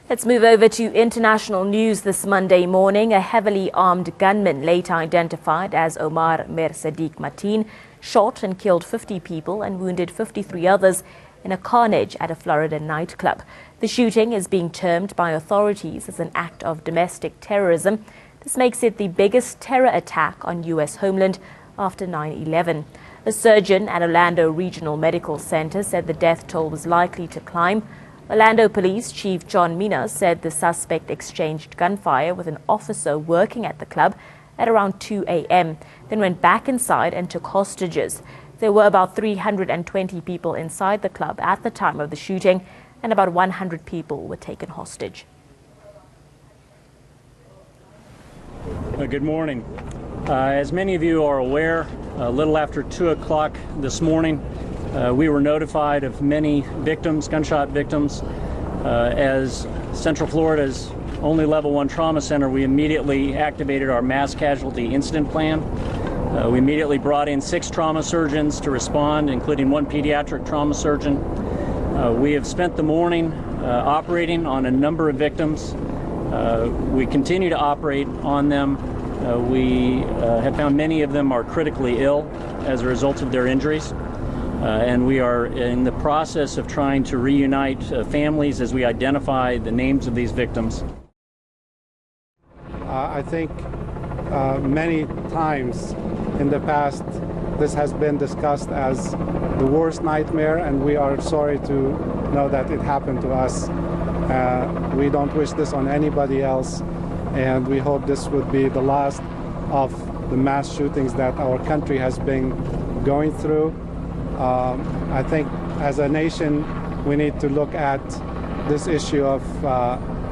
Let's move over to international news this Monday morning. A heavily armed gunman, later identified as Omar Mir Sadiq Mateen, shot and killed 50 people and wounded 53 others in a carnage at a Florida nightclub. The shooting is being termed by authorities as an act of domestic terrorism. This makes it the biggest terror attack on U.S. homeland after 9/11. A surgeon at Orlando Regional Medical Center said the death toll was likely to climb. Orlando Police Chief John Mina said the suspect exchanged gunfire with an officer working at the club at around 2 a.m., then went back inside and took hostages. There were about 320 people inside the club at the time of the shooting, and about 100 people were taken hostage. Good morning. As many of you are aware, a little after 2 o'clock this morning, we were notified of many victims, gunshot victims. As Central Florida's only Level 1 trauma center, we immediately activated our mass casualty incident plan. We immediately brought in 6 trauma surgeons to respond, including 1 pediatric trauma surgeon. We have spent the morning operating on a number of victims. We continue to operate on them. We have found many of them are critically ill as a result of their injuries. And we are in the process of trying to reunite families as we identify the names of these victims. I think many times in the past this has been discussed as the worst nightmare, and we are sorry to know that it happened to us. We don't wish this on anybody else, and we hope this would be the last of the mass shootings that our country has been going through. I think as a nation we need to look at this issue of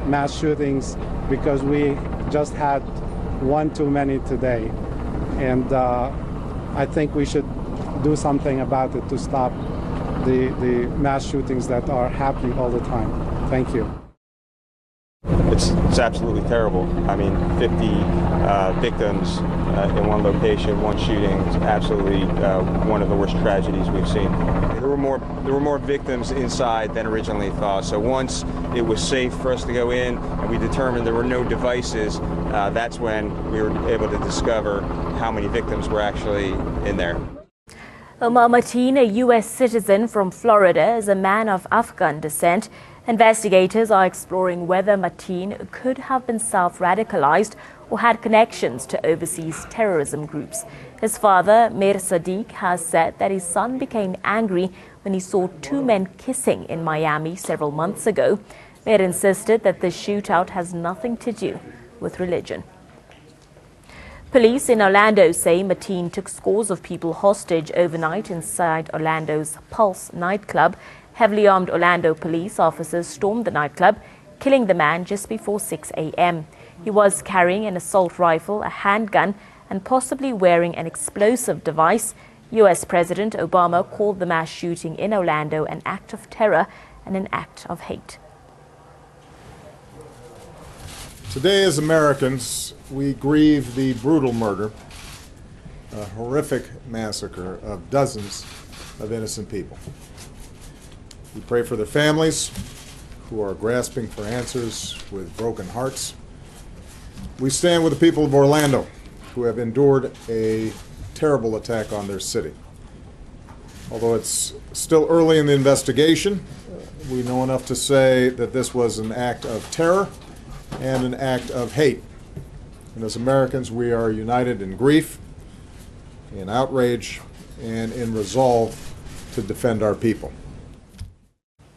mass shootings, because we just had one too many today, and I think we should do something about it to stop the mass shootings that are happening all the time. Thank you. It's absolutely terrible. I mean, 50 victims in one location, one shooting. It's absolutely one of the worst tragedies we've seen. There were more victims inside than originally thought. So once it was safe for us to go in and we determined there were no devices, that's when we were able to discover how many victims were actually in there. Omar Mateen, a U.S. citizen from Florida, is a man of Afghan descent. Investigators are exploring whether Mateen could have been self-radicalized or had connections to overseas terrorism groups. His father, Mir Sadiq, has said that his son became angry when he saw 2 men kissing in Miami several months ago. Mir insisted that the shootout has nothing to do with religion. Police in Orlando say Mateen took scores of people hostage overnight inside Orlando's Pulse nightclub. Heavily armed Orlando police officers stormed the nightclub, killing the man just before 6 a.m. He was carrying an assault rifle, a handgun, and possibly wearing an explosive device. U.S. President Obama called the mass shooting in Orlando an act of terror and an act of hate. Today, as Americans, we grieve the brutal murder, a horrific massacre of dozens of innocent people. We pray for their families who are grasping for answers with broken hearts. We stand with the people of Orlando who have endured a terrible attack on their city. Although it's still early in the investigation, we know enough to say that this was an act of terror and an act of hate. And as Americans, we are united in grief, in outrage, and in resolve to defend our people.